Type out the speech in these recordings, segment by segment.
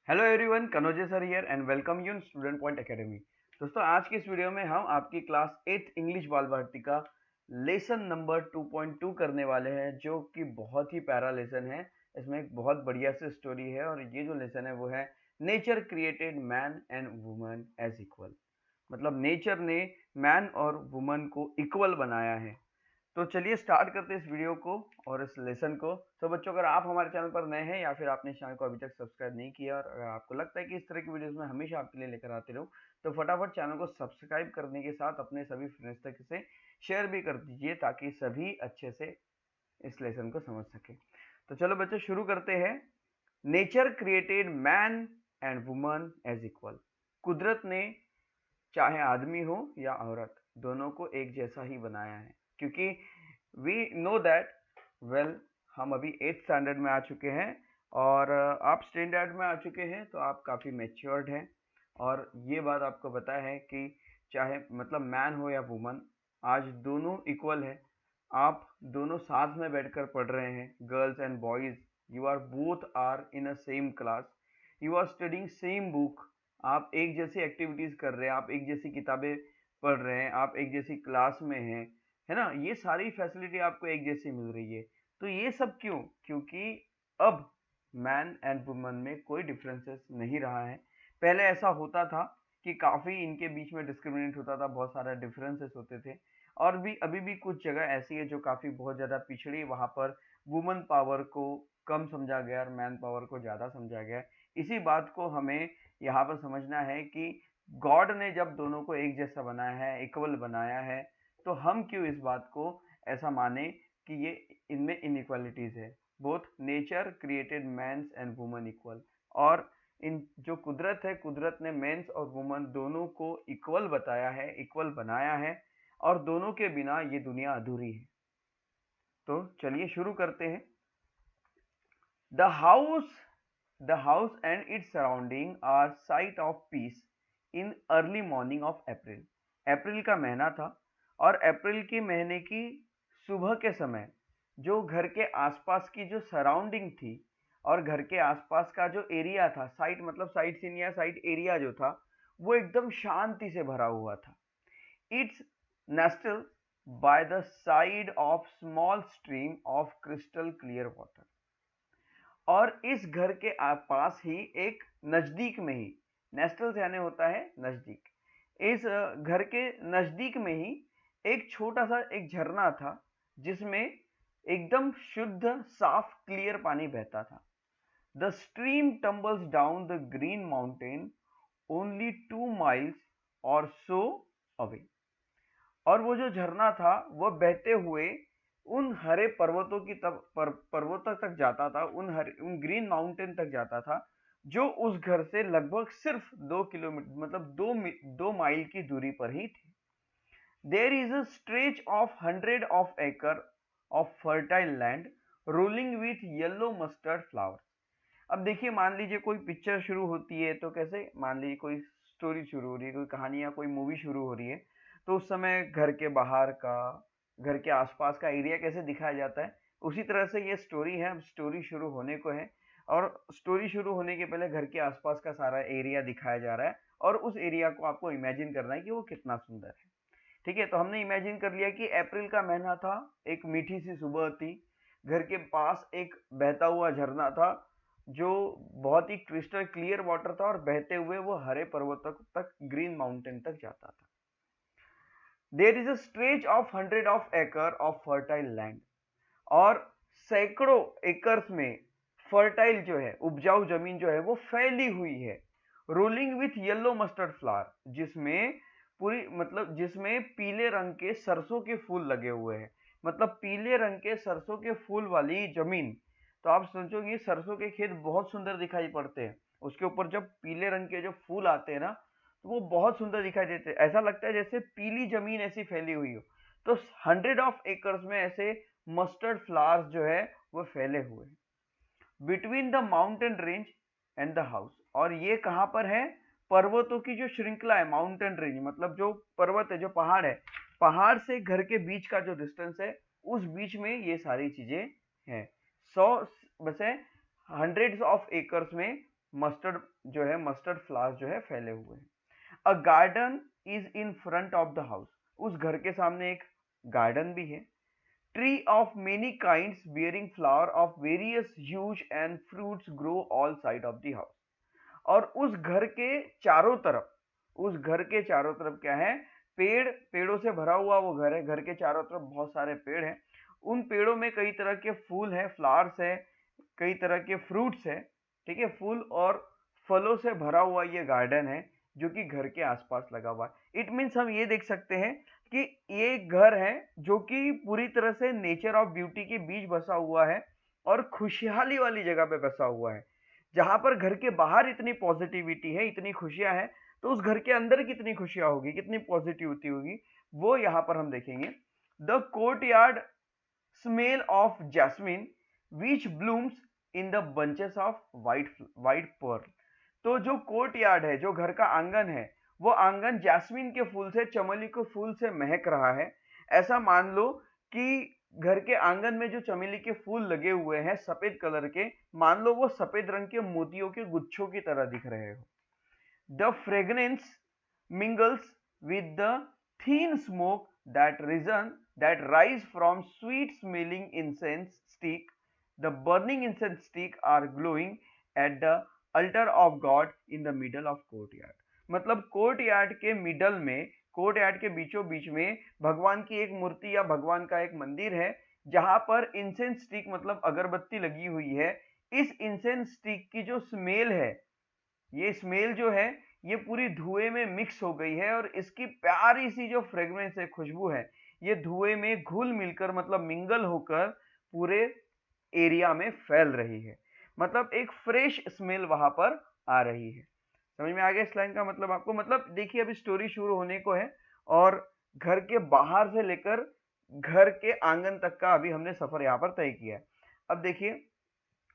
Hello everyone, Kanoje sir here and welcome you in student point academy. दोस्तों, आज की इस वीडियो में हम आपकी क्लास 8 इंग्लिश बाल भारती का लेसन नंबर 2.2 करने वाले हैं, जो कि बहुत ही प्यारा लेसन है। इसमें एक बहुत बढ़िया सी स्टोरी है और ये जो लेसन है वो है nature created man and woman as equal. मतलब नेचर ने मैन और वुमन को इक्वल बनाया है। तो चलिए स्टार्ट करते हैं इस वीडियो को और इस लेसन को। तो बच्चों, अगर आप हमारे चैनल पर नए हैं या फिर आपने इस चैनल को अभी तक सब्सक्राइब नहीं किया और अगर आपको लगता है कि इस तरह की वीडियोस में हमेशा आपके लिए लेकर आते रहूं, तो फटाफट चैनल को सब्सक्राइब करने के साथ अपने सभी फ्रेंड्स तक इसे शेयर भी कर दीजिए ताकि सभी अच्छे से इस लेसन को समझ सके। तो चलो बच्चों, शुरू करते हैं। Nature created man and woman as equal. कुदरत ने चाहे आदमी हो या औरत, दोनों को एक जैसा ही बनाया है, क्योंकि वी नो दैट वेल, हम अभी 8th स्टैंडर्ड में आ चुके हैं और आप स्टैंडर्ड में आ चुके हैं तो आप काफ़ी मेच्योर्ड हैं। और ये बात आपको पता है कि चाहे मतलब मैन हो या वुमन, आज दोनों इक्वल है। आप दोनों साथ में बैठकर पढ़ रहे हैं, girls and boys, you are both are in a same class, you are studying same book. आप एक जैसी एक्टिविटीज कर रहे हैं, आप एक जैसी किताबें पढ़ रहे हैं, आप एक जैसी क्लास में हैं, है ना। ये सारी फैसिलिटी आपको एक जैसी मिल रही है। तो ये सब क्यों? क्योंकि अब मैन एंड वुमन में कोई डिफरेंसेस नहीं रहा है। पहले ऐसा होता था कि काफ़ी इनके बीच में डिस्क्रिमिनेट होता था, बहुत सारे डिफरेंसेस होते थे। और भी अभी भी कुछ जगह ऐसी है जो काफ़ी बहुत ज़्यादा पिछड़ी, वहाँ पर वुमन पावर को कम समझा गया और मैन पावर को ज़्यादा समझा गया। इसी बात को हमें यहाँ पर समझना है कि गॉड ने जब दोनों को एक जैसा बनाया है, इक्वल बनाया है, तो हम क्यों इस बात को ऐसा माने कि ये इनमें इनइक्वालिटीज है। Both nature created mans and woman equal. और इन जो कुदरत है, कुदरत ने मेंस और वुमन दोनों को इक्वल बताया है, इक्वल बनाया है, और दोनों के बिना ये दुनिया अधूरी है। तो चलिए शुरू करते हैं। The house The house and its surrounding are sight of peace in early morning of April. अप्रैल का महीना था और अप्रैल के महीने की सुबह के समय जो घर के आसपास की जो सराउंडिंग थी और घर के आसपास का जो एरिया था, साइट मतलब साइट सीन या साइट एरिया जो था, वो एकदम शांति से भरा हुआ था। It's Nestlé by the side of small stream of crystal clear water. और इस घर के पास ही एक नजदीक में ही, नेस्टल यानी होता है नजदीक, इस घर के नजदीक में ही एक छोटा सा एक झरना था जिसमें एकदम शुद्ध साफ क्लियर पानी बहता था। The stream tumbles down the green mountain only 2 miles और सो अवे। और वो जो झरना था वो बहते हुए उन हरे पर्वतों की पर्वतों तक जाता था, उन ग्रीन माउंटेन तक जाता था, जो उस घर से लगभग सिर्फ 2 किलोमीटर मतलब 2 माइल की दूरी पर ही थी। There is a stretch of 100 of acre of fertile land rolling with yellow mustard flowers. अब देखिए, मान लीजिए कोई पिक्चर शुरू होती है तो कैसे, मान लीजिए कोई स्टोरी शुरू हो रही है, कोई कहानी या कोई मूवी शुरू हो रही है, तो उस समय घर के बाहर का, घर के आसपास का एरिया कैसे दिखाया जाता है, उसी तरह से ये स्टोरी है। अब स्टोरी शुरू होने को है और स्टोरी शुरू होने के पहले घर के आसपास का सारा एरिया दिखाया जा रहा है और उस एरिया को आपको इमेजिन करना है कि वो कितना सुंदर है। ठीक है, तो हमने इमेजिन कर लिया कि अप्रैल का महीना था, एक मीठी सी सुबह थी, घर के पास एक बहता हुआ झरना था जो बहुत ही क्रिस्टल क्लियर वाटर था और बहते हुए वो हरे पर्वतों तक, ग्रीन माउंटेन तक जाता था। There is a stretch of 100 of acre of fertile land. और सैकड़ों एकर्स में फर्टाइल जो है, उपजाऊ जमीन जो है, वो फैली हुई है। Rolling with yellow mustard flower, जिसमें पूरी मतलब जिसमें पीले रंग के सरसों के फूल लगे हुए हैं। मतलब पीले रंग के सरसों के फूल वाली जमीन। तो आप सोचोगे सरसों के खेत बहुत सुंदर दिखाई पड़ते हैं, उसके ऊपर जब पीले रंग के जो फूल आते हैं ना, तो वो बहुत सुंदर दिखाई देते हैं। ऐसा लगता है जैसे पीली जमीन ऐसी फैली हुई हो। तो 100 of acres में ऐसे मस्टर्ड फ्लावर्स जो है वो फैले हुए हैं between the mountain range and the house. और ये कहां पर है? पर्वतों की जो श्रृंखला है, माउंटेन रेंज मतलब जो पर्वत है, जो पहाड़ है, पहाड़ से घर के बीच का जो डिस्टेंस है, उस बीच में ये सारी चीजें हैं। 100 वैसे 100 of acres में मस्टर्ड जो है मस्टर्ड फ्लावर्स जो है फैले हुए हैं। A garden is in front of the house, उस घर के सामने एक गार्डन भी है। Tree of many kinds bearing flower of various hues and fruits grow all side of the house. और उस घर के चारों तरफ क्या है, पेड़ों से भरा हुआ वो घर है। घर के चारों तरफ बहुत सारे पेड़ हैं। उन पेड़ों में कई तरह के फूल हैं, फ्लावर्स है, कई तरह के फ्रूट्स है। ठीक है, फूल और फलों से भरा हुआ ये गार्डन है जो कि घर के आसपास लगा हुआ है। इट मीन्स हम ये देख सकते हैं कि ये घर है जो कि पूरी तरह से नेचर ऑफ ब्यूटी के बीच बसा हुआ है और खुशहाली वाली जगह पे बसा हुआ है। जहां पर घर के बाहर इतनी पॉजिटिविटी है, इतनी खुशियां हैं, तो उस घर के अंदर कितनी खुशियां होगी, कितनी पॉजिटिविटी होगी, वो यहाँ पर हम देखेंगे। The courtyard smell of jasmine which blooms in the bunches of white pearl. तो जो कोर्ट यार्ड है, जो घर का आंगन है, वो आंगन जैस्मिन के फूल से, चमेली के फूल से महक रहा है। ऐसा मान लो कि घर के आंगन में जो चमेली के फूल लगे हुए हैं सफेद कलर के, मान लो वो सफेद रंग के मोतियों के गुच्छों की तरह दिख रहे हो। The fragrance mingles with the thin smoke that rise from sweet smelling incense stick. The burning incense stick are glowing at the altar of God in the middle of courtyard. मतलब कोर्टयार्ड के middle में, courtyard के बीचों बीच में भगवान की एक मूर्ति या भगवान का एक मंदिर है, जहां पर इंसेंस स्टिक मतलब अगरबत्ती लगी हुई है। इस इंसेंस स्टिक की जो स्मेल है, ये स्मेल जो है ये पूरी धुएं में मिक्स हो गई है और इसकी प्यारी सी जो फ्रेग्रेंस है, खुशबू है, ये धुएं में घुल मिलकर मतलब मिंगल होकर पूरे एरिया में फैल रही है। मतलब एक फ्रेश स्मेल वहां पर आ रही है। समझ में आ गया इस लाइन का मतलब आपको? मतलब देखिए अभी स्टोरी शुरू होने को है और घर के बाहर से लेकर घर के आंगन तक का अभी हमने सफर यहाँ पर तय किया है। अब देखिए,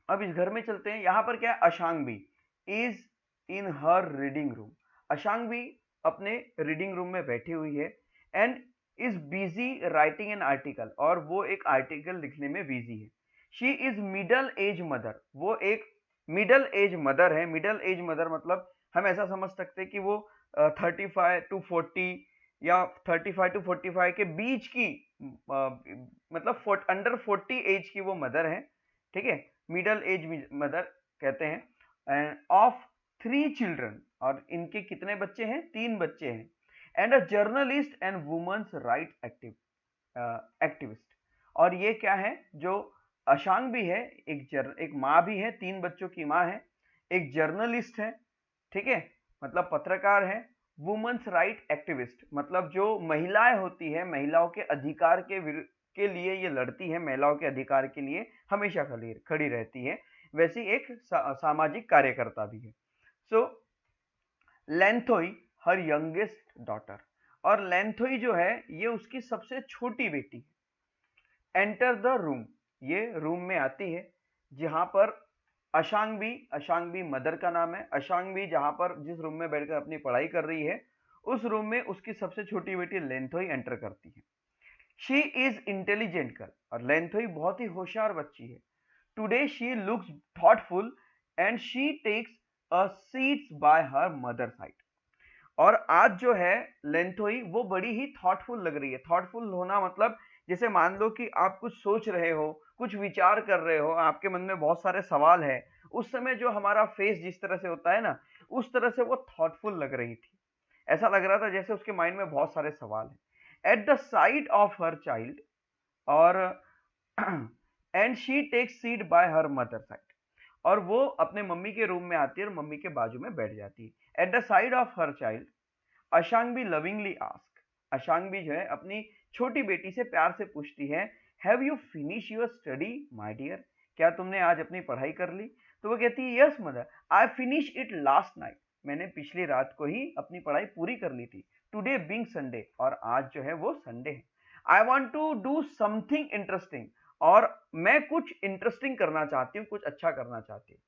अब इस घर में चलते हैं। यहाँ पर क्या है, Ashangi is in her reading room. Ashangi अपने रीडिंग रूम में बैठी हुई है and is busy writing an article, और वो एक आर्टिकल लिखने में बिजी है। She is middle age mother, वो एक मिडल एज मदर है। मिडल एज मदर मतलब हम ऐसा समझ सकते हैं कि वो 35 टू 40 या 35 टू 45 के बीच की मतलब अंडर 40 एज की वो मदर है। ठीक है, मिडल एज मदर कहते हैं। एंड ऑफ 3 चिल्ड्रन, और इनके कितने बच्चे हैं? 3 बच्चे हैं। And a journalist and women's right activist. और ये क्या है, जो अशांग भी है, एक माँ भी है, 3 बच्चों की माँ है, एक जर्नलिस्ट है, ठीक है, मतलब पत्रकार है। वुमेन्स राइट एक्टिविस्ट मतलब जो महिलाएं होती है, महिलाओं के अधिकार के लिए ये लड़ती है, महिलाओं के अधिकार के लिए हमेशा खड़ी रहती है, वैसी एक सामाजिक कार्यकर्ता भी है। सो लेंथोई हर यंगेस्ट डॉटर, और लेंथोई जो है ये उसकी सबसे छोटी बेटी है। एंटर द रूम, ये रूम में आती है जहां पर अशांगी मदर का नाम है। अशांगी जहां पर जिस रूम में बैठकर अपनी पढ़ाई कर रही है, उस रूम में उसकी सबसे छोटी बेटी लेंथोई एंटर करती है। शी इज इंटेलिजेंट गर्ल, और लेंथोई बहुत ही होशियार बच्ची है। Today she looks thoughtful and she takes a seats by her mother side. और आज जो है लेंथोई वो बड़ी ही थॉटफुल लग रही है। थॉटफुल होना मतलब जैसे मान लो कि आप कुछ सोच रहे हो, कुछ विचार कर रहे हो, आपके मन में बहुत सारे सवाल है, उस समय जो हमारा फेस जिस तरह से होता है ना, उस तरह से वो थॉटफुल लग रही थी। ऐसा लग रहा था जैसे उसके माइंड में बहुत सारे सवाल हैं। At the side of her child, और and she takes seat by her mother side, और वो अपने मम्मी के रूम में आती है और मम्मी के बाजू में बैठ जाती है। At the side of her child Ashangi lovingly ask, Ashangi जो है अपनी छोटी बेटी से प्यार से पूछती है, have you finish your study my dear, क्या तुमने आज अपनी पढ़ाई कर ली? तो वो कहती है, yes mother, I finish it last night, मैंने पिछली रात को ही अपनी पढ़ाई पूरी कर ली थी। टुडे बीइंग संडे, और आज जो है वो संडे है। I want to do something interesting, और मैं कुछ इंटरेस्टिंग करना चाहती हूँ, कुछ अच्छा करना चाहती हूँ।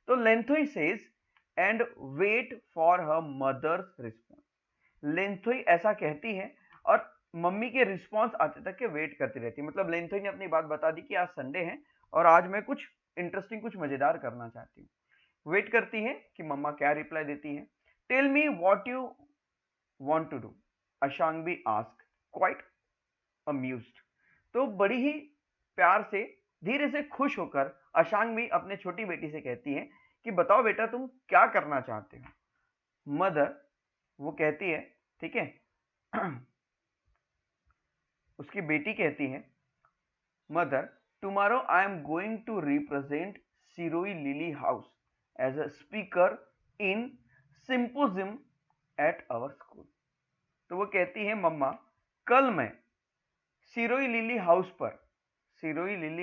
तो Lenthoi says and wait for her mother's response. Lenthoi ऐसा कहती है और मम्मी के रिस्पॉन्स आते तक के वेट करती रहती है। मतलब लेंथोई ने अपनी बात बता दी कि आज संडे है और आज मैं कुछ इंटरेस्टिंग, कुछ मजेदार करना चाहती हूँ। वेट करती है कि मम्मा क्या रिप्लाई देती है। Tell me what you want to do, Ashangi ask, quite amused. तो बड़ी ही प्यार से, धीरे से खुश होकर अशांगी अपने छोटी बेटी से कहती है कि बताओ बेटा तुम क्या करना चाहते हो। मदर, वो कहती है, ठीक है, उसकी बेटी कहती है, mother, tomorrow I am going to represent Siroi Lily House as a speaker in symposium at our school. तो वो कहती है, मम्मा, कल मैं सिरोई लिली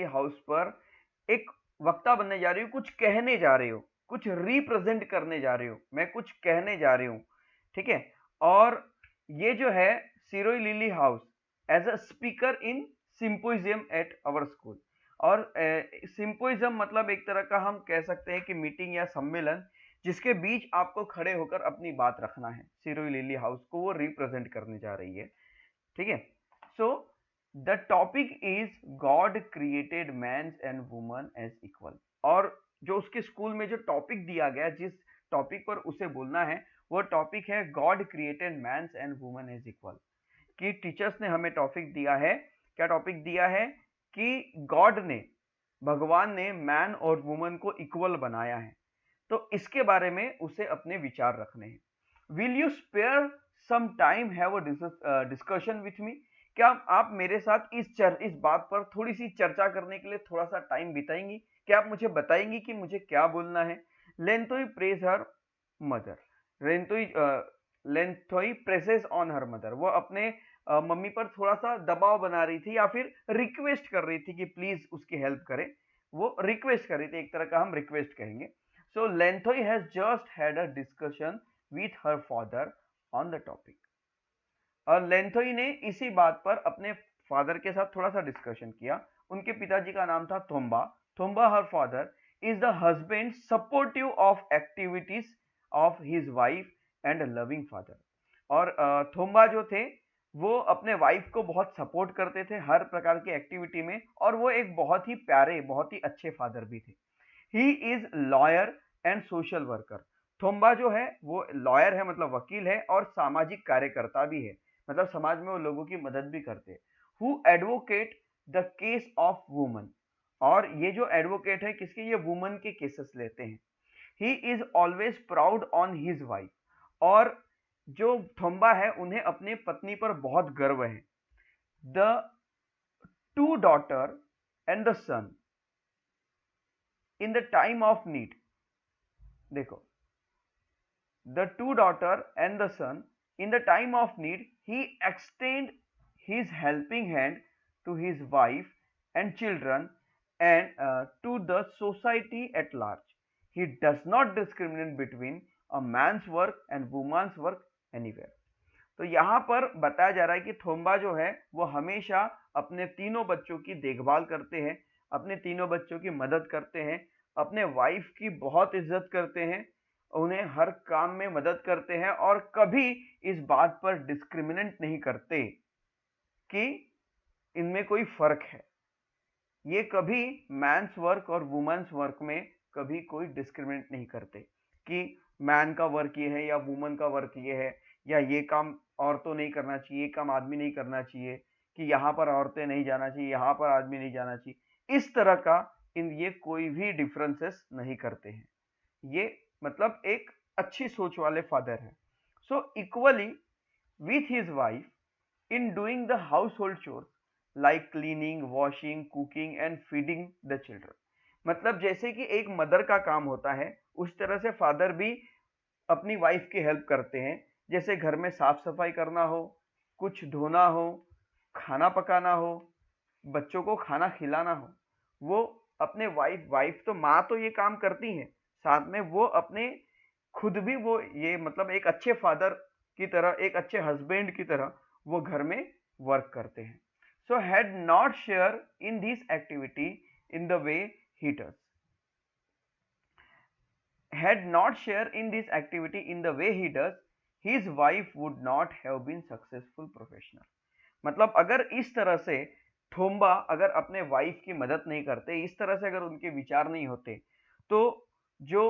हाउस पर एक वक्ता बनने जा रही हूँ, कुछ कहने जा रही हूँ, कुछ रिप्रेजेंट करने जा रही हूँ, मैं कुछ कहने जा रही हूँ, ठीक है। और ये जो है Siroi Lily House as a speaker in symposium at our school. और सिंपोजियम मतलब एक तरह का हम कह सकते हैं कि मीटिंग या सम्मेलन, जिसके बीच आपको खड़े होकर अपनी बात रखना है। सिरोई लिली हाउस को वो रिप्रेजेंट करने जा रही है, ठीक है। So the topic is God created man and woman as equal. और जो उसके स्कूल में जो टॉपिक दिया गया, जिस टॉपिक पर उसे बोलना है, वो टॉपिक है God created man and woman as equal. कि टीचर्स ने हमें टॉपिक दिया है, क्या टॉपिक दिया है कि गॉड ने, भगवान ने मैन और वुमन को इक्वल बनाया है। तो इसके बारे में उसे अपने विचार रखने हैं। Will you spare some time have a discussion with me. क्या आप मेरे साथ इस बात पर थोड़ी सी चर्चा करने के लिए थोड़ा सा टाइम बिताएंगी? क्या आप मुझे बताएंगी कि मुझे क्या बोलना है? Lenthoi praise her mother. Lenthoi Lenthoi presses on her mother. वो अपने मम्मी पर थोड़ा सा दबाव बना रही थी या फिर रिक्वेस्ट कर रही थी कि प्लीज उसकी हेल्प करें। वो रिक्वेस्ट कर रही थी, एक तरह का हम रिक्वेस्ट कहेंगे। So Lenthoi has just had a discussion with her father on the topic. और लेंथोई ने इसी बात पर अपने फादर के साथ थोड़ा सा डिस्कशन किया। उनके पिताजी का नाम था Thomba. Thomba, her father, is the husband supportive of activities of his wife and loving father. और थोम्बा जो थे, वो अपने वाइफ को बहुत सपोर्ट करते थे हर प्रकार की एक्टिविटी में, और वो एक बहुत ही प्यारे, बहुत ही अच्छे फादर भी थे। He is lawyer and social worker. Thomba जो है वो लॉयर है, मतलब वकील है, और सामाजिक कार्यकर्ता भी है, मतलब समाज में वो लोगों की मदद भी करते हैं। Who advocate the case of woman. और ये जो एडवोकेट है किसके, ये वुमन के केसेस लेते हैं। He is always proud on his wife. और जो थोम्बा है, उन्हें अपनी पत्नी पर बहुत गर्व है। The two daughter and the son in the time of need. देखो, the two daughter and the son in the time of need he extend his helping hand to his wife and children and to the society at large. He does not discriminate between a man's work and woman's work anywhere. तो यहाँ पर बताया जा रहा है कि थोम्बा जो है वो हमेशा अपने तीनों बच्चों की देखभाल करते हैं, अपने तीनों बच्चों की मदद करते हैं, अपने वाइफ की बहुत इज्जत करते हैं, उन्हें हर काम में मदद करते हैं, और कभी इस बात पर डिस्क्रिमिनेट नहीं करते कि इनमें कोई फर्क है। ये कभी मैन्स वर्क और वुमेन्स वर्क में कभी कोई डिस्क्रिमिनेट नहीं करते कि मैन का वर्क ये है या वुमन का वर्क ये है, या ये काम औरतों नहीं करना चाहिए, ये काम आदमी नहीं करना चाहिए, कि यहाँ पर औरतें नहीं जाना चाहिए, यहाँ पर आदमी नहीं जाना चाहिए। इस तरह का ये कोई भी डिफरेंसेस नहीं करते हैं। ये मतलब एक अच्छी सोच वाले फादर है। So equally with his wife in doing the household chores like cleaning, washing, cooking and feeding the children. मतलब जैसे कि एक मदर का काम होता है, उस तरह से फादर भी अपनी वाइफ की हेल्प करते हैं। जैसे घर में साफ सफाई करना हो, कुछ धोना हो, खाना पकाना हो, बच्चों को खाना खिलाना हो, वो अपने वाइफ तो माँ तो ये काम करती हैं, साथ में वो अपने खुद भी वो ये मतलब एक अच्छे फादर की तरह, एक अच्छे हस्बैंड की तरह वो घर में वर्क करते हैं। So had not share in this activity in the way he does. Had not shared in this activity in the way he does, his wife would not have been successful professional। मतलब अगर इस तरह से थोम्बा अगर अपने wife की मदद नहीं करते, इस तरह से अगर उनके विचार नहीं होते, तो जो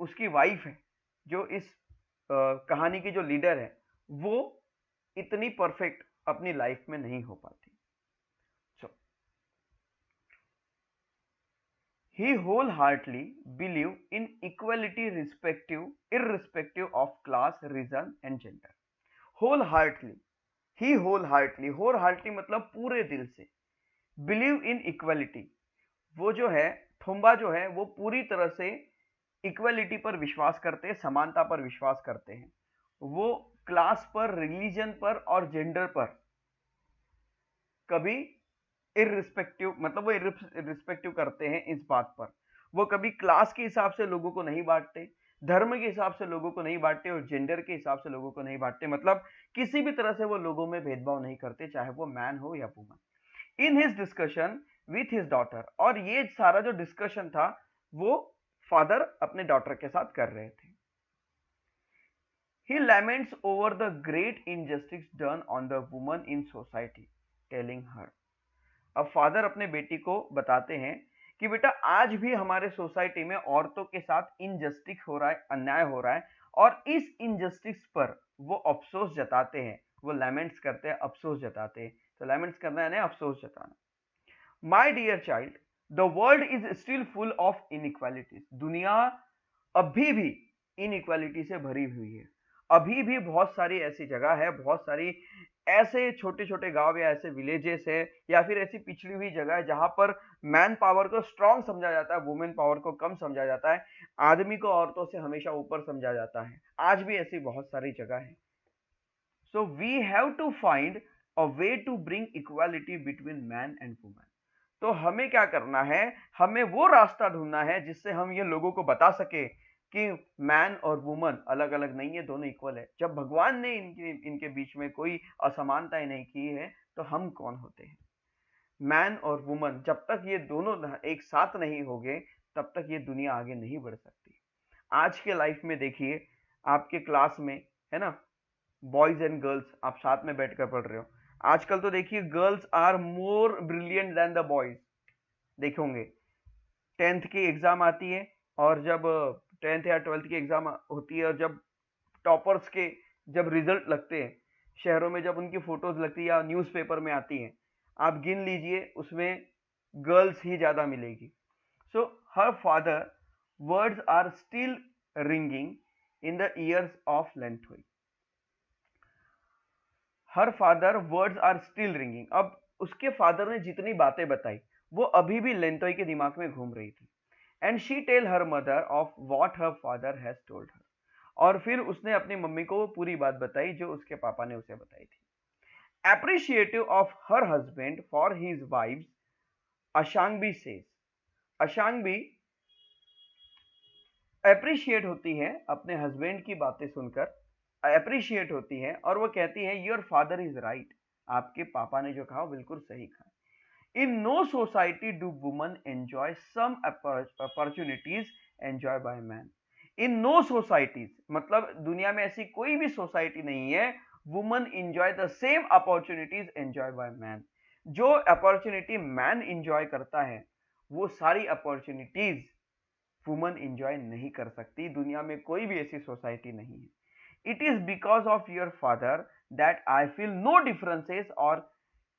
उसकी वाइफ है, जो इस कहानी की जो लीडर है, वो इतनी परफेक्ट अपनी लाइफ में नहीं हो पाती। So he whole heartly believe in equality irrespective of class, region and gender. Whole heartly, he whole heartly मतलब पूरे दिल से, बिलीव इन इक्वलिटी, वो जो है थोम्बा जो है वो पूरी तरह से इक्वलिटी पर विश्वास करते हैं, समानता पर विश्वास करते हैं। वो क्लास पर, रिलीजन पर और जेंडर पर कभी इररिस्पेक्टिव, मतलब वो इररिस्पेक्टिव करते हैं इस बात पर। वो कभी क्लास के हिसाब से लोगों को नहीं बांटते, धर्म के हिसाब से लोगों को नहीं बांटते और जेंडर के हिसाब से लोगों को नहीं बांटते, मतलब किसी भी तरह से वो लोगों में भेदभाव नहीं करते, चाहे वो मैन हो या woman. In his discussion with his daughter, और ये सारा जो डिस्कशन था वो फादर अपने डॉटर के साथ कर रहे थे। He laments over the great injustice done on the woman in society, telling her. अब फादर अपने बेटी को बताते हैं कि बेटा आज भी हमारे सोसाइटी में औरतों के साथ इनजस्टिस हो रहा है, अन्याय हो रहा है, और इस इनजस्टिस पर वो अफसोस जताते हैं, वो लैमेंट्स करते हैं, अफसोस जताते हैं। तो लैमेंट्स करना यानी अफसोस जताना। My dear child, the world is still full of inequalities. दुनिया अभी भी इनइक्वालिटी से भरी हुई है। अभी भी बहुत सारी ऐसी जगह है, बहुत सारी ऐसे छोटे छोटे गांव या ऐसे विलेजेस है या फिर ऐसी पिछड़ी हुई जगह है जहां पर मैन पावर को स्ट्रांग समझा जाता है, वुमेन पावर को कम समझा जाता है, आदमी को औरतों से हमेशा ऊपर समझा जाता है। आज भी ऐसी बहुत सारी जगह है। So we have to find a way to bring equality between man and women. तो हमें क्या करना है, हमें वो रास्ता ढूंढना है जिससे हम ये लोगों को बता सके कि मैन और वुमन अलग अलग नहीं है, दोनों इक्वल है। जब भगवान ने इनके बीच में कोई असमानताएं नहीं की है तो हम कौन होते हैं। मैन और वुमन जब तक ये दोनों एक साथ नहीं होंगे तब तक ये दुनिया आगे नहीं बढ़ सकती। आज के लाइफ में देखिए, आपके क्लास में है ना, बॉयज एंड गर्ल्स आप साथ में बैठकर पढ़ रहे हो। आजकल तो देखिए girls are more brilliant than the boys. देखे होंगे 10th की एग्जाम आती है, और जब 10th या 12th की एग्जाम होती है और जब टॉपर्स के जब रिजल्ट लगते हैं, शहरों में जब उनकी फोटोज लगती है या न्यूज़पेपर में आती हैं, आप गिन लीजिए उसमें गर्ल्स ही ज्यादा मिलेगी। So her father words are still ringing in the ears of Lenthoi. Her father words are still ringing, अब उसके फादर ने जितनी बातें बताई वो अभी भी लेंथोई के दिमाग में घूम रही थी। And she tell her mother of what her father has told her, और फिर उसने अपनी मम्मी को वो पूरी बात बताई जो उसके पापा ने उसे बताई थी। Appreciative of her husband for his wife's, Ashangbi says. Ashangbi appreciate होती है अपने हस्बैंड की बातें सुनकर, अप्रिशिएट होती है और वो कहती है योर फादर इज राइट, आपके पापा ने जो कहा बिल्कुल सही कहा। In no society do woman enjoy some opportunities enjoy by man. In no societies मतलब दुनिया में ऐसी कोई भी सोसाइटी नहीं है woman enjoy the same opportunities enjoy by man. जो अपॉर्चुनिटी मैन एंजॉय करता है वो सारी अपॉर्चुनिटीज वुमन एंजॉय नहीं कर सकती। दुनिया में कोई भी ऐसी सोसाइटी नहीं है। It is because of your father that I feel no differences और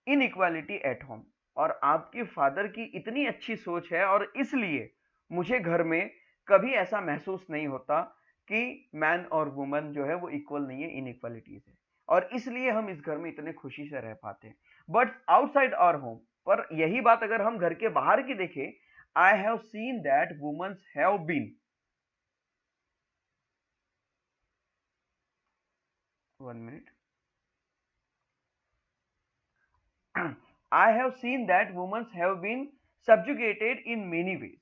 इनइक्वालिटी एट होम। और आपके फादर की इतनी अच्छी सोच है और इसलिए मुझे घर में कभी ऐसा महसूस नहीं होता कि मैन और वुमन जो है वो इक्वल नहीं है, इनइक्वालिटीज है, और इसलिए हम इस घर में इतने खुशी से रह पाते हैं। बट आउटसाइड आवर होम, पर यही बात अगर हम घर के बाहर की देखें, I have seen that women's have been, 1 minute, I have seen that women have been subjugated in many ways।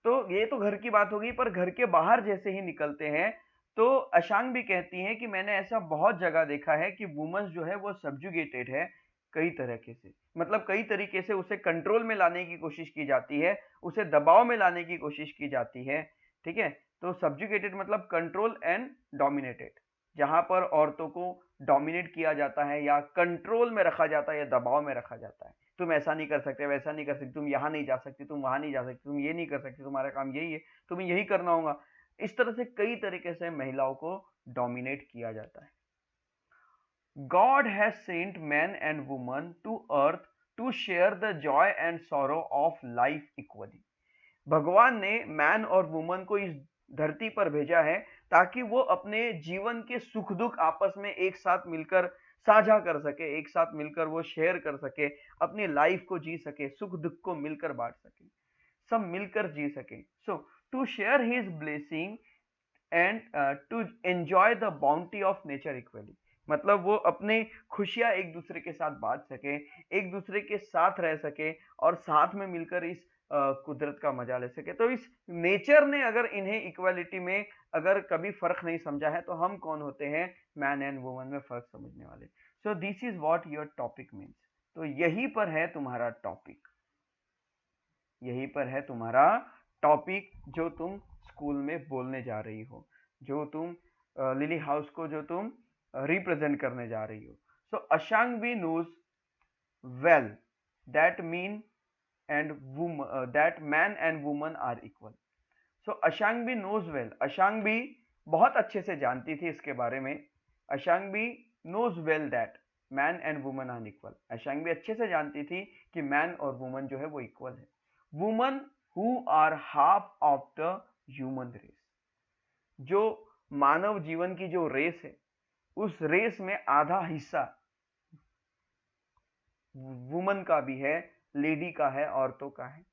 तो ये तो घर की बात होगी, पर घर के बाहर जैसे ही निकलते हैं तो अशांग भी कहती हैं कि मैंने ऐसा बहुत जगह देखा है कि वुमेन्स जो है वो सब्जुगेटेड है कई तरीके से, मतलब कई तरीके से उसे कंट्रोल में लाने की कोशिश की जाती है, उसे दबाव में लाने की कोशिश की जाती है। ठीक है, तो सब्जुगेटेड मतलब कंट्रोल एंड डोमिनेटेड, जहां पर औरतों को डोमिनेट किया जाता है या कंट्रोल में रखा जाता है या दबाव में रखा जाता है। तुम ऐसा नहीं कर सकते, वैसा नहीं कर सकते, तुम यहाँ नहीं जा सकती, तुम वहां नहीं जा सकती, तुम ये नहीं कर सकते, तुम्हारा काम यही है, तुम्हें यही करना होगा। इस तरह से कई तरीके से महिलाओं को डोमिनेट किया जाता है। God has sent men and women to earth to share the joy and sorrow of life equally. भगवान ने मैन और वुमन को इस धरती पर भेजा है ताकि वो अपने जीवन के सुख दुख आपस में एक साथ मिलकर साझा कर सके, एक साथ मिलकर वो शेयर कर सके, अपनी लाइफ को जी सके, सुख दुख को मिलकर बांट सके, सब मिलकर जी सके। So to share his blessing and to enjoy the bounty of nature equally, मतलब वो अपने खुशियां एक दूसरे के साथ बांट सके, एक दूसरे के साथ रह सके और साथ में मिलकर इस कुदरत का मजा ले सके। तो इस नेचर ने अगर इन्हें इक्वालिटी में अगर कभी फर्क नहीं समझा है तो हम कौन होते हैं मैन एंड वुमन में फर्क समझने वाले। So this is what your topic means. तो यही पर है तुम्हारा टॉपिक, यही पर है तुम्हारा टॉपिक जो तुम स्कूल में बोलने जा रही हो, जो तुम लिली हाउस को जो तुम रिप्रेजेंट करने जा रही हो। So Ashangvi knows well that men and that man and woman are equal. So Ashangvi knows well, Ashangvi बहुत अच्छे से जानती थी इसके बारे में। Ashangvi knows well that man and woman are equal, Ashangvi अच्छे से जानती थी कि मैन और वुमन जो है वो इक्वल है। Woman who are half of the human race, जो मानव जीवन की जो रेस है उस रेस में आधा हिस्सा वुमन का भी है, लेडी का है, औरतों का है।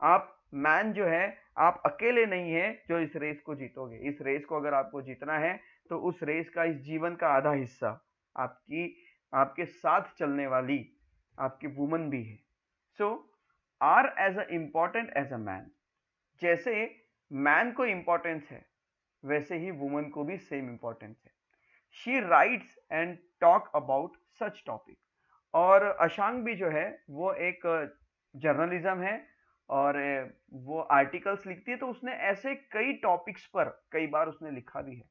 आप मैन जो है आप अकेले नहीं है जो इस रेस को जीतोगे। इस रेस को अगर आपको जीतना है तो उस रेस का, इस जीवन का आधा हिस्सा आपकी, आपके साथ चलने वाली आपकी वुमन भी है। So are as a important as a man, जैसे मैन को इंपॉर्टेंस है वैसे ही वुमन को भी सेम इंपॉर्टेंस है। She writes and talk about such topic, और अशांग भी जो है वो एक जर्नलिज्म है और वो आर्टिकल्स लिखती है, तो उसने ऐसे कई टॉपिक्स पर कई बार उसने लिखा भी है।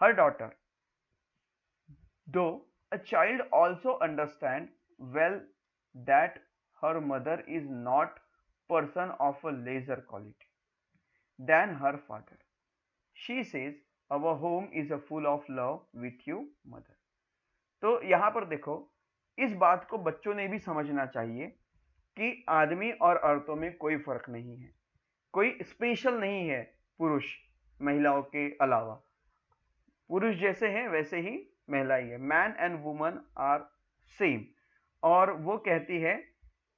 Her daughter though a child also understand well that her mother is not person of a lesser quality than her father, she says our home is a full of love with you mother. तो यहां पर देखो, इस बात को बच्चों ने भी समझना चाहिए कि आदमी और औरतों में कोई फर्क नहीं है, कोई स्पेशल नहीं है पुरुष महिलाओं के अलावा। पुरुष जैसे हैं वैसे ही महिला ही है, man and woman are same. और वो कहती है,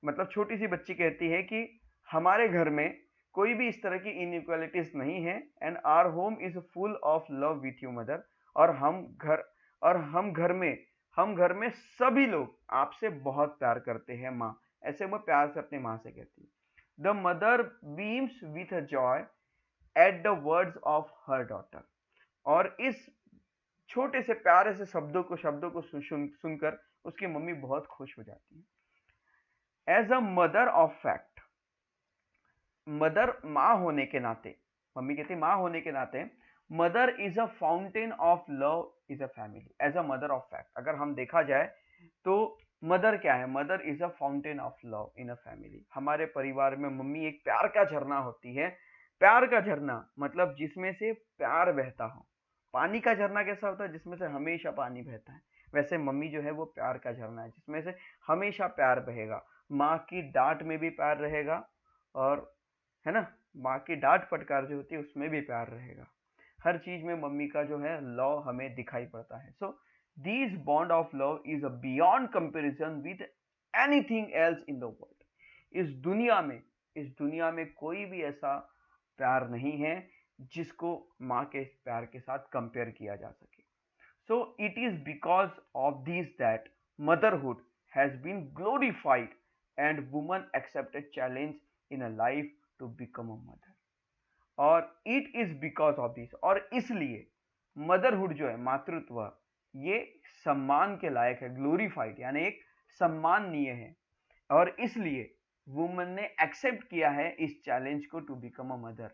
मतलब छोटी सी बच्ची कहती है कि हमारे घर में कोई भी इस तरह की इनइक्वालिटीज नहीं है, and our home is full of love with you mother. और हम घर में सभी लोग आपसे बहुत प्यार करते हैं माँ, ऐसे वो प्यार से अपनी माँ से कहती है। The mother beams with a joy at the words of her daughter, और इस छोटे से प्यारे से शब्दों को सुनकर उसकी मम्मी बहुत खुश हो जाती है। As a mother of fact, mother माँ होने के नाते, मम्मी कहती माँ होने के नाते, mother is a fountain of love is a family. As a mother of fact अगर हम देखा जाए तो मदर क्या है, mother is a fountain of love in a family. हमारे परिवार में मम्मी एक प्यार का झरना होती है। प्यार का झरना मतलब जिसमें से प्यार बहता हो। पानी का झरना कैसा होता है, जिसमें से हमेशा पानी बहता है, वैसे मम्मी जो है वो प्यार का झरना है जिसमें से हमेशा प्यार बहेगा। माँ की डांट में भी प्यार रहेगा, और है ना, माँ की डांट फटकार जो होती है उसमें भी प्यार रहेगा। हर चीज में मम्मी का जो है लव हमें दिखाई पड़ता है। So this bond of love is beyond comparison with anything else in the world. इस दुनिया में कोई भी ऐसा प्यार नहीं है जिसको माँ के प्यार के साथ कंपेयर किया जा सके। So it is because of this that motherhood has been glorified and woman accepted challenge in a life to become a mother. और it is because of this, और इसलिए मदरहुड जो है, मातृत्व, ये सम्मान के लायक है, ग्लोरीफाइड यानी एक सम्माननीय है। और इसलिए वुमन ने एक्सेप्ट किया है इस चैलेंज को, to become a mother,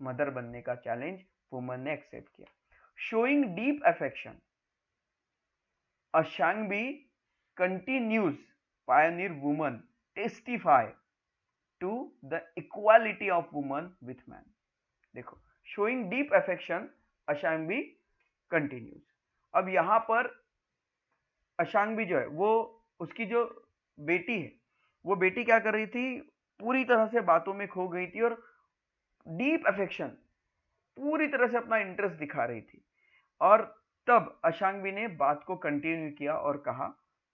mother बनने का चैलेंज वुमन ने एक्सेप्ट किया। Showing deep affection, Ashangbi continues pioneer woman testify to the equality of woman with man. देखो, showing deep affection Ashangi continues. अब यहाँ पर अशांगी जो है वो, उसकी जो बेटी है, वो बेटी क्या कर रही थी, पूरी तरह से बातों में खो गई थी और डीप अफेक्शन, पूरी तरह से अपना इंटरेस्ट दिखा रही थी। और तब अशांगी ने बात को कंटिन्यू किया और कहा,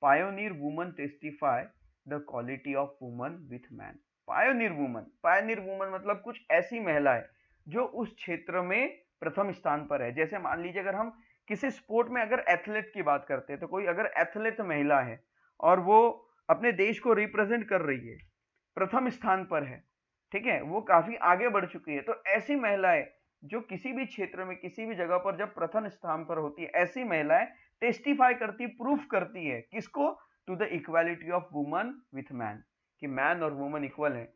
pioneer woman testify the quality of woman with man. Pioneer woman मतलब कुछ ऐसी महिला है जो उस क्षेत्र में प्रथम स्थान पर है। जैसे मान लीजिए अगर हम किसी स्पोर्ट में अगर एथलीट की बात करते हैं, तो कोई अगर एथलीट महिला है और वो अपने देश को रिप्रेजेंट कर रही है, प्रथम स्थान पर है, ठीक है, वो काफी आगे बढ़ चुकी है, तो ऐसी महिलाएं जो किसी भी क्षेत्र में किसी भी जगह पर जब प्रथम स्थान पर होती है, ऐसी महिलाएं टेस्टिफाई करती, प्रूफ करती है किसको, to the equality of woman with man, कि मैन और वुमन इक्वल है।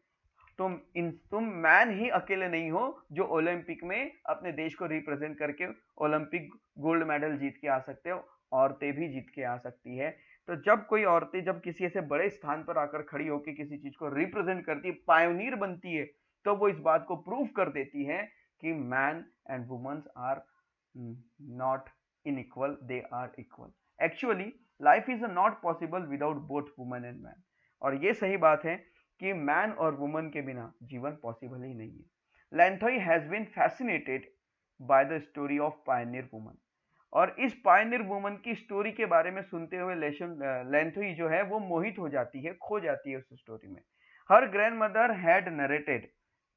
तुम मैन ही अकेले नहीं हो जो ओलंपिक में अपने देश को रिप्रेजेंट करके ओलंपिक गोल्ड मेडल जीत के आ सकते हो, औरतें भी जीत के आ सकती है। तो जब कोई औरतें जब किसी ऐसे बड़े स्थान पर आकर खड़ी होकर किसी चीज को रिप्रेजेंट करती है, पायोनियर बनती है, तो वो इस बात को प्रूव कर देती है कि man and women's are not inequal, they are equal. Actually life is not possible without both women and man. और ये सही बात है कि मैन और वुमन के बिना जीवन पॉसिबल ही नहीं है। Lenthoi has been fascinated by the story of pioneer woman. और इस पायनियर वुमन की स्टोरी के बारे में सुनते हुए लैंथोई जो है वो मोहित हो जाती है, खो जाती है उस स्टोरी में। Her grandmother had narrated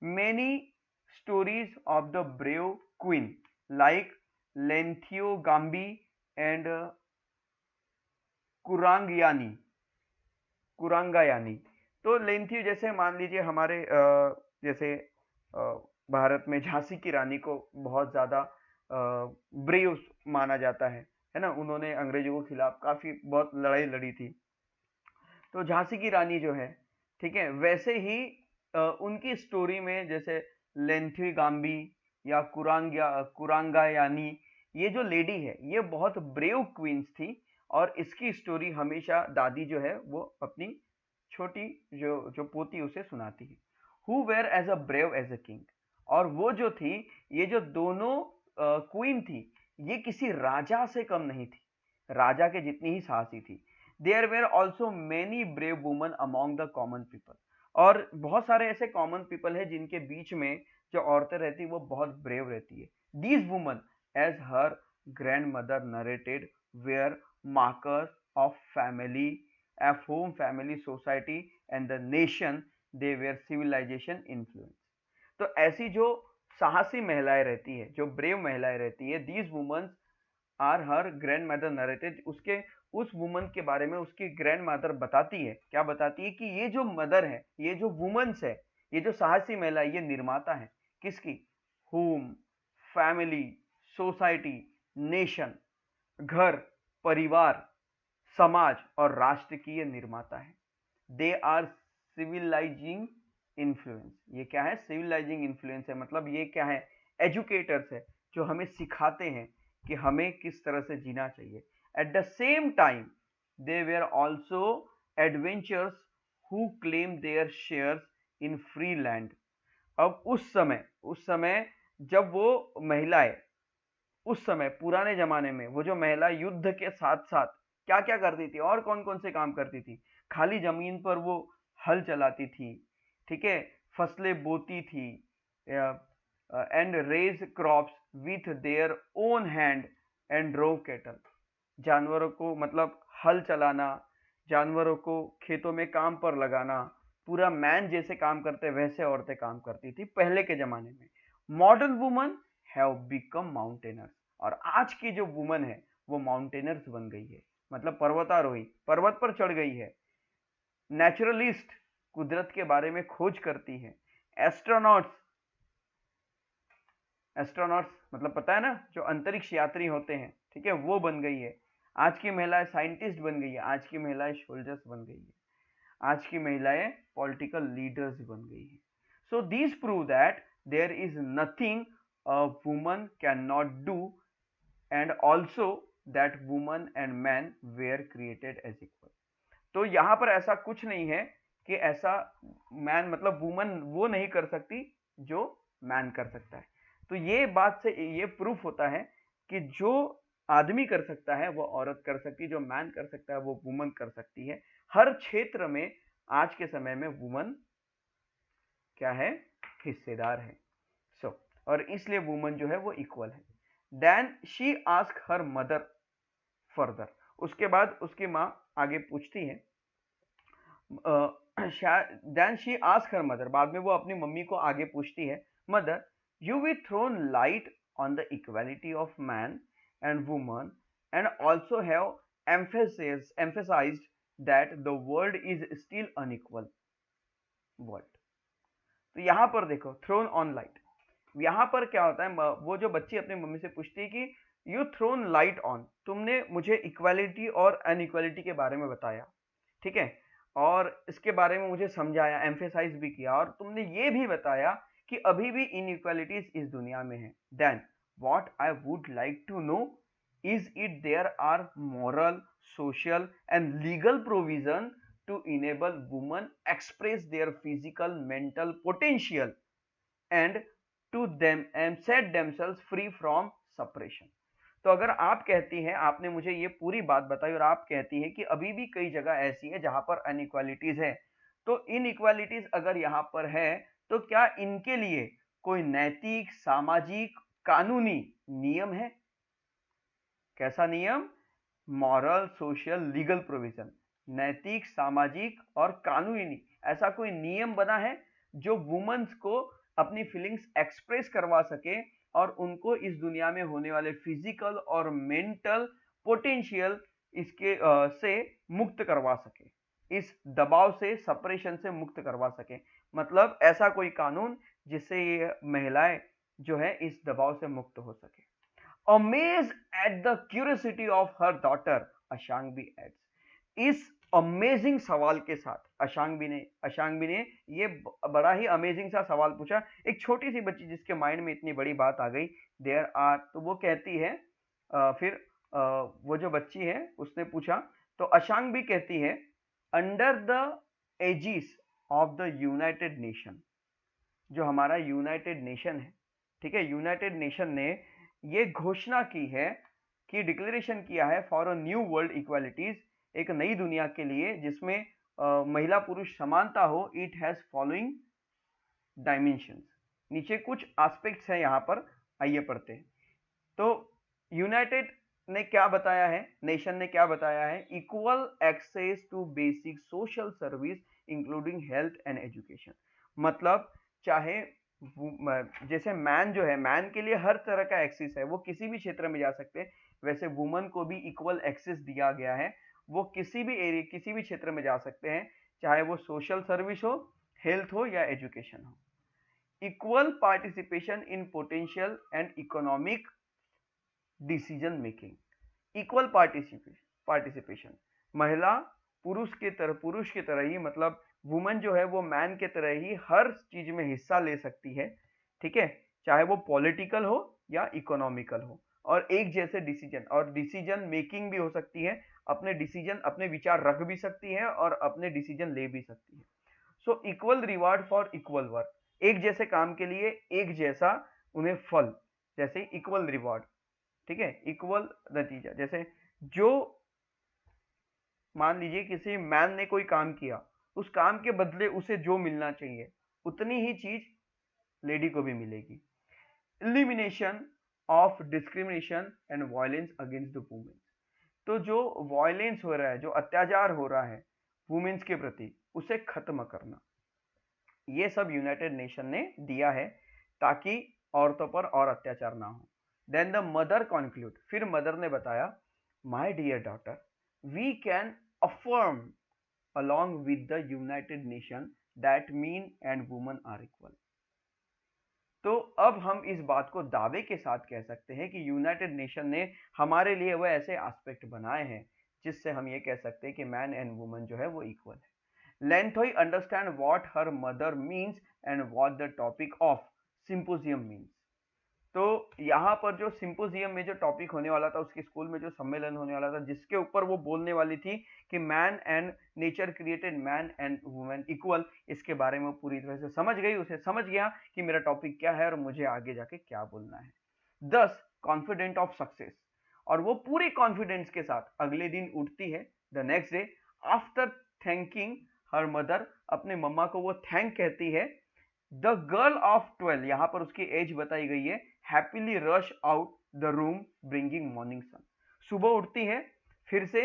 many stories of the brave queen like Lenthiyo Gambi and Kurangyani Kurangayani. तो लेंथियो, जैसे मान लीजिए हमारे जैसे भारत में झांसी की रानी को बहुत ज्यादा ब्रेव माना जाता है ना, उन्होंने अंग्रेजों के खिलाफ काफी बहुत लड़ाई लड़ी थी। तो झांसी की रानी जो है, ठीक है, वैसे ही उनकी स्टोरी में जैसे लेंथी गांबी या कुरांगायानी, ये जो लेडी है ये बहुत ब्रेव क्वींस थी। और इसकी स्टोरी हमेशा दादी जो है वो अपनी छोटी जो जो पोती उसे सुनाती है। Who were as a brave as a king. और वो जो थी, ये जो दोनों क्वीन थी, ये किसी राजा से कम नहीं थी, राजा के जितनी ही साहसी थी। There were also many brave woman among the common people. और बहुत सारे ऐसे कॉमन पीपल है जिनके बीच में जो औरतें रहती वो बहुत ब्रेव रहती है। These woman, as her grandmother narrated, were markers of family, of home, family, society and the nation, they were civilization influence। तो ऐसी जो साहसी महिलाएं रहती है, जो ब्रेव महिलाएं रहती है, these women are her grandmother narrated, उसके उस वुमन के बारे में उसकी ग्रैंड मदर बताती है, क्या बताती है कि ये जो मदर है, ये जो वुमन्स है, ये जो साहसी महिला, ये निर्माता है किसकी, होम, फैमिली, सोसाइटी, नेशन, घर, परिवार, समाज और राष्ट्र की ये निर्माता है। They are civilizing influence. ये क्या है, सिविलाइजिंग इन्फ्लुएंस है, मतलब ये क्या है, एजुकेटर्स है जो हमें सिखाते हैं कि हमें किस तरह से जीना चाहिए। At the same time they were also adventures who claim there shares in free land. अब उस समय जब वो महिलाएं, उस समय पुराने जमाने में वो जो महिला युद्ध के साथ साथ क्या क्या करती थी और कौन कौन से काम करती थी, खाली जमीन पर वो हल चलाती थी, ठीक है, फसलें बोती थी, and raise crops with their own hand and drove cattle. जानवरों को मतलब हल चलाना, जानवरों को खेतों में काम पर लगाना, पूरा मैन जैसे काम करते वैसे औरतें काम करती थी पहले के जमाने में। Modern woman have become mountaineers. और आज की जो वुमन है वो माउंटेनर्स बन गई है, मतलब पर्वतारोही, पर्वत पर चढ़ गई है। नेचुरलिस्ट, कुदरत के बारे में खोज करती है। एस्ट्रोनॉट्स, एस्ट्रोनॉट्स मतलब पता है ना, जो अंतरिक्ष यात्री होते हैं, ठीक है, वो बन गई है। आज की महिलाएं साइंटिस्ट बन गई है, आज की महिलाएं सोल्जर्स बन गई है, आज की महिलाएं पॉलिटिकल लीडर्स बन गई है। So this prove that there is nothing a woman can not do, and also that woman and man were created as equal. तो यहाँ पर ऐसा कुछ नहीं है कि ऐसा मैन मतलब वुमन वो नहीं कर सकती जो मैन कर सकता है। तो तो ये बात से ये प्रूफ होता है कि जो आदमी कर सकता है वो औरत कर सकती है, जो मैन कर सकता है वो वुमन कर सकती है। हर क्षेत्र में आज के समय में वुमन क्या है, हिस्सेदार है। सो और इसलिए वुमन जो है वो इक्वल है। Then she ask her mother further, उसके बाद उसकी माँ आगे पूछती है, then she ask her mother, बाद में वो अपनी मम्मी को आगे पूछती है, mother you will thrown light on the equality of man and woman and also have emphasized that the world is still unequal world। तो यहां पर देखो थ्रोन ऑन लाइट, यहाँ पर क्या होता है, वो जो बच्ची अपनी मम्मी से पूछती है कि यू थ्रोन लाइट ऑन, तुमने मुझे इक्वालिटी और अनइक्वालिटी के बारे में बताया, ठीक है, और इसके बारे में मुझे समझाया, एम्फेसाइज भी किया, और तुमने ये भी बताया कि अभी भी इनइक्वालिटीज इस दुनिया में है। Then what I would like to know is it there are moral, social and legal provision to enable women express their physical mental potential and to them and set themselves free from suppression। तो अगर आप कहती हैं, आपने मुझे ये पूरी बात बताई और आप कहती हैं कि अभी भी कई जगह ऐसी है जहां पर अनइक्वालिटीज है, तो इनइक्वालिटीज अगर यहां पर है तो क्या इनके लिए कोई नैतिक, सामाजिक, कानूनी नियम है? कैसा नियम? मॉरल, सोशल, लीगल प्रोविजन, नैतिक, सामाजिक और कानूनी, ऐसा कोई नियम बना है जो वुमेन्स को अपनी फीलिंग्स एक्सप्रेस करवा सके और उनको इस दुनिया में होने वाले फिजिकल और मेंटल पोटेंशियल इसके से मुक्त करवा सके, इस दबाव से, सप्रेशन से मुक्त करवा सके। मतलब ऐसा कोई कानून जिससे ये महिलाएं जो है इस दबाव से मुक्त हो सके। Amazed at the curiosity of her daughter, अशांगी adds। इस अमेजिंग सवाल के साथ अशांगी ने ये बड़ा ही अमेजिंग सा सवाल पूछा। एक छोटी सी बच्ची जिसके माइंड में इतनी बड़ी बात आ गई, देयर आर, तो वो कहती है, फिर वो जो बच्ची है उसने पूछा, तो अशांगी कहती है, under the aegis of the United Nation, जो हमारा यूनाइटेड नेशन है, ठीक है, यूनाइटेड नेशन ने ये घोषणा की है कि डिक्लेरेशन किया है for a new world equalities, एक नई दुनिया के लिए जिसमें महिला पुरुष समानता हो। इट हैज फॉलोइंग डायमेंशंस, नीचे कुछ एस्पेक्ट्स हैं यहाँ पर, आइए पढ़ते हैं। तो यूनाइटेड ने क्या बताया है, नेशन ने क्या बताया है, equal access to basic social service including health and education. मतलब चाहे जैसे मैन जो है, मैन के लिए हर तरह का एक्सेस है, वो किसी भी क्षेत्र में जा सकते हैं, वैसे वुमन को भी इक्वल एक्सेस दिया गया है, वो किसी भी एरिया, किसी भी क्षेत्र में जा सकते हैं, चाहे वो सोशल सर्विस हो, हेल्थ हो या एजुकेशन हो। Equal participation in potential and economic decision making, equal participation, महिला पुरुष की तरह ही, मतलब वुमन जो है वो मैन के तरह ही हर चीज में हिस्सा ले सकती है, ठीक है, चाहे वो पॉलिटिकल हो या इकोनॉमिकल हो, और एक जैसे डिसीजन और डिसीजन मेकिंग भी हो सकती है, अपने डिसीजन, अपने विचार रख भी सकती है और अपने डिसीजन ले भी सकती है। So equal reward for equal work, एक जैसे काम के लिए एक जैसा उन्हें फल, जैसे इक्वल रिवार्ड, ठीक है, इक्वल नतीजा। जैसे जो मान लीजिए किसी मैन ने कोई काम किया, उस काम के बदले उसे जो मिलना चाहिए उतनी ही चीज लेडी को भी मिलेगी। Elimination of discrimination and violence against the women, तो जो वायलेंस हो रहा है, जो अत्याचार हो रहा है वुमेन्स के प्रति, उसे खत्म करना, ये सब यूनाइटेड नेशन ने दिया है ताकि औरतों पर और अत्याचार ना हो। देन द मदर कॉन्क्लूड, फिर मदर ने बताया, my dear daughter, we can affirm along with the United Nation that men and women are equal। तो अब हम इस बात को दावे के साथ कह सकते हैं कि यूनाइटेड नेशन ने हमारे लिए वो ऐसे एस्पेक्ट बनाए हैं जिससे हम ये कह सकते हैं कि मैन एंड वुमन जो है वो इक्वल है। Lenthoi understand what her mother means and what the topic of symposium means. तो यहाँ पर जो सिंपोजियम में जो टॉपिक होने वाला था, उसके स्कूल में जो सम्मेलन होने वाला था, जिसके ऊपर वो बोलने वाली थी कि man and nature created man and women equal, इसके बारे में पूरी तरह से समझ गई, उसे समझ गया कि मेरा टॉपिक क्या है और मुझे आगे जाके क्या बोलना है। 10 कॉन्फिडेंट ऑफ सक्सेस, और वो पूरे कॉन्फिडेंस के साथ अगले दिन उठती है, the next day, after thanking her mother, अपने मम्मा को वो थैंक कहती है। द गर्ल ऑफ 12, यहां पर उसकी एज बताई गई है, happily rush out the room bringing morning sun, सुबह उठती है, फिर से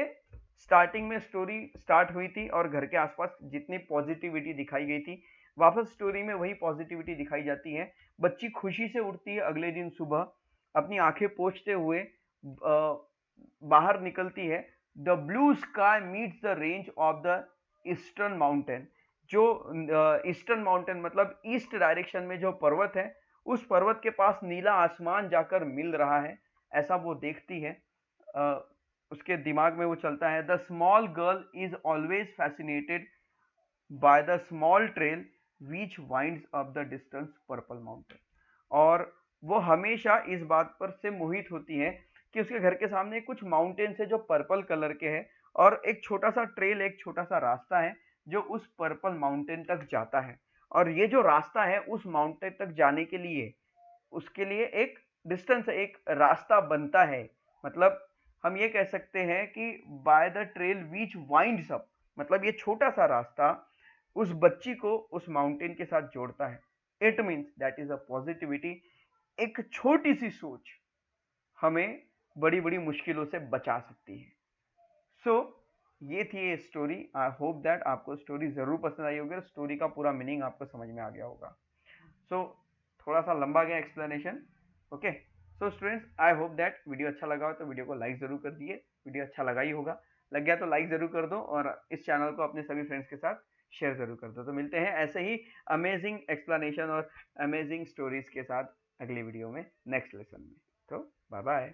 स्टार्टिंग में स्टोरी स्टार्ट हुई थी और घर के आसपास जितनी पॉजिटिविटी दिखाई गई थी, वापस स्टोरी में वही पॉजिटिविटी दिखाई जाती है। बच्ची खुशी से उठती है अगले दिन सुबह, अपनी आंखें पोंछते हुए बाहर निकलती है। The blue sky meets the range of the eastern mountain, जो ईस्टर्न माउंटेन मतलब ईस्ट डायरेक्शन में जो पर्वत है, उस पर्वत के पास नीला आसमान जाकर मिल रहा है, ऐसा वो देखती है। उसके दिमाग में वो चलता है, the small girl is always fascinated by the small trail which winds up the distance purple mountain, और वो हमेशा इस बात पर से मोहित होती है कि उसके घर के सामने कुछ माउंटेन्स है जो पर्पल कलर के हैं, और एक छोटा सा ट्रेल, एक छोटा सा रास्ता है जो उस पर्पल माउंटेन तक जाता है, और ये जो रास्ता है उस माउंटेन तक जाने के लिए, उसके लिए एक डिस्टेंस, एक रास्ता बनता है। मतलब हम ये कह सकते हैं कि by the trail which winds up, मतलब ये छोटा सा रास्ता उस बच्ची को उस माउंटेन के साथ जोड़ता है। It means that is a positivity. एक छोटी सी सोच हमें बड़ी बड़ी मुश्किलों से बचा सकती है। सो ये थी ये स्टोरी। आई होप दैट आपको स्टोरी जरूर पसंद आई होगी और स्टोरी का पूरा मीनिंग आपको समझ में आ गया होगा। सो थोड़ा सा लंबा गया explanation, okay. So students, I hope that video अच्छा लगा हो तो वीडियो को लाइक जरूर कर दिए, वीडियो अच्छा लगा ही होगा, लग गया तो लाइक जरूर कर दो, और इस चैनल को अपने सभी फ्रेंड्स के साथ शेयर जरूर कर दो। तो मिलते हैं ऐसे ही अमेजिंग एक्सप्लेनेशन और अमेजिंग स्टोरीज के साथ अगली वीडियो में, नेक्स्ट लेसन में। तो बाय बाय।